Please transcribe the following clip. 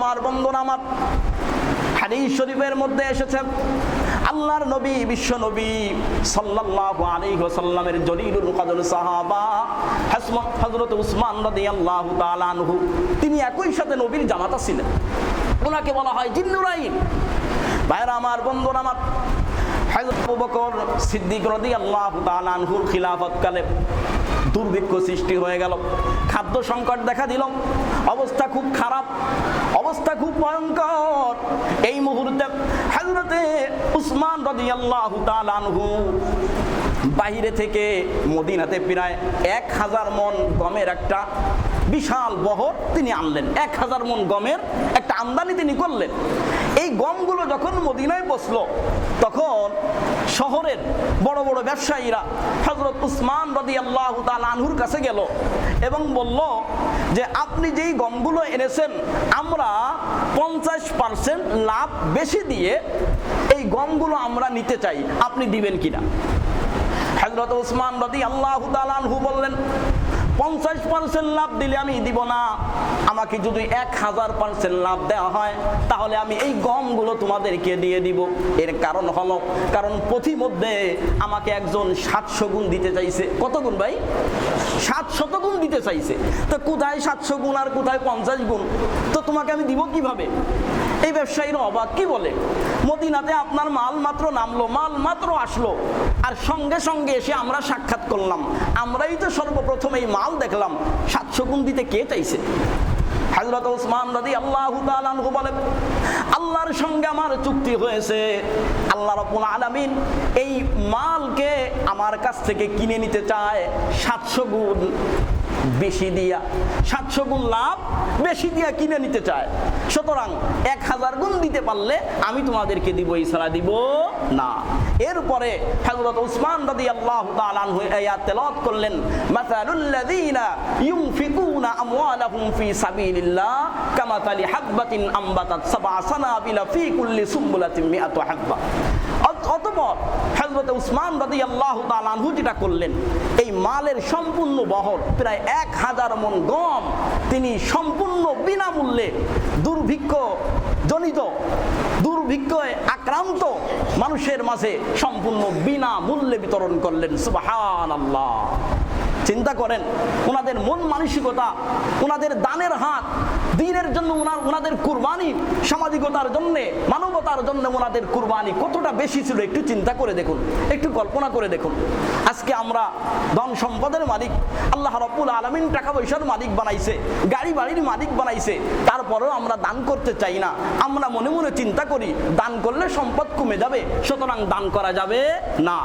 আমার বন্ধুরা আমার, হাদিস শরীফের মধ্যে এসেছে আল্লাহর নবী বিশ্ব নবী সাল্লাল্লাহু আলাইহি ওয়াসাল্লামের জলিলুল কদর সাহাবা হযরত উসমান রাদিয়াল্লাহু তাআলা আনহু, তিনি একই সাথে নবীর জামাতা ছিলেন। ওনাকে বলা হয় জিন্নুরাইন। ভাইরা আমার, বন্ধুরা আমার, হযরত আবু বকর সিদ্দিক রাদিয়াল্লাহু তাআলা আনহুর খিলাফতকালে দুর্ভিক্ষ সৃষ্টি হয়ে গেল, খাদ্য সংকট দেখা দিল, অবস্থা খুব খারাপ, অবস্থা খুব ভয়ঙ্কর। এই মুহূর্তে হযরতে উসমান রাদিয়াল্লাহু তাআলা আনহু বাইরে থেকে মদিনাতে প্রায় 1000 মণ গমের একটা বিশাল বহর তিনি আনলেন। 1000 মণ গমের একটা আমদানি তিনি করলেন। এই গমগুলো যখন মদিনায় বসলো, তখন শহরের বড় বড় ব্যবসায়ীরা হযরত উসমান রাদিয়াল্লাহু তাআলা আনহুর কাছে গেল এবং বলল যে আপনি যেই গমগুলো এনেছেন, আমরা 50% লাভ বেশি দিয়ে এই গমগুলো আমরা নিতে চাই, আপনি দিবেন কিনা? হযরত উসমান রাদিয়াল্লাহু তাআলা আনহু বললেন, 50% লাভ দিলে আমি দিব না, আমাকে যদি 1000% লাভ দেওয়া হয় তাহলে আমি এই গমগুলো তোমাদেরকে দিয়ে দিব। এর কারণ হলো, কারণ প্রতিমধ্যে আমাকে একজন 700 গুণ দিতে চাইছে। কত গুণ ভাই? 700 গুণ দিতে চাইছে। তো কোথায় 700 গুণ আর কোথায় 50 গুণ? তো তোমাকে আমি দিব কিভাবে? এই ব্যবসায়ীরা অবাক, কি বলে, মদিনাতে আপনার মাল মাত্র নামলো, মাল মাত্র আসলো, আর সঙ্গে সঙ্গে এসে আমরা সাক্ষাৎ করলাম, আমরাই তো সর্বপ্রথম এই মাল দেখলাম, 700 গুণ দিতে কে চাইছে? হযরত উসমান রাদিয়াল্লাহু তাআলা আনহু বলেন, আল্লাহর সঙ্গে আমার চুক্তি হয়েছে, আল্লাহ রাব্বুল আলামিন এই মালকে আমার কাছ থেকে কিনে নিতে চায় 700 গুণ বেশি দিয়া, 700 গুণ লাভ বেশি দিয়া কিনে নিতে চায়। সুতরাং 1000 গুণ দিতে পারলে আমি তোমাদেরকে দিব, এছাড়া দিব না। এরপরে হযরত উসমান রাদিয়াল্লাহু তাআলা আনহু আয়াত তেলাওয়াত করলেন, মাসালুল লাযীনা ইউনফিকুনা আমওয়ালাহুম ফি সাবিলিল্লাহ কামাসালি হাববাতিন আমবাতাত সাবআ সানাবিলা ফি কুল্লি সুম্বুলাতিন মিআতু হাব্বা। অতঃপর হযরত উসমান রাদিয়াল্লাহু তাআলা আনহু যেটা করলেন, এই মালের সম্পূর্ণ বহর প্রায় 1000 মণ গম তিনি সম্পূর্ণ বিনামূল্যে দুর্ভিক্ষে আক্রান্ত মানুষের মাঝে সম্পূর্ণ বিনামূল্যে বিতরণ করলেন। সুবহানাল্লাহ। চিন্তা করেন ওনাদের মন মানসিকতা, ওনাদের দানের হাত, দ্বীনের জন্য ওনাদের কুরবানি, সামাজিকতার জন্য, মানবতার জন্য ওনাদের কুরবানি কতটা বেশি ছিল একটু চিন্তা করে দেখুন, একটু কল্পনা করে দেখুন। আজকে আমরা ধন সম্পদের মালিক, আল্লাহ রাব্বুল আলামিন টাকা পয়সার মালিক বানাইছে, গাড়ি বাড়ির মালিক বানাইছে, তারপরেও আমরা দান করতে চাই না। আমরা মনে মনে চিন্তা করি দান করলে সম্পদ কমে যাবে, সুতরাং দান করা যাবে না।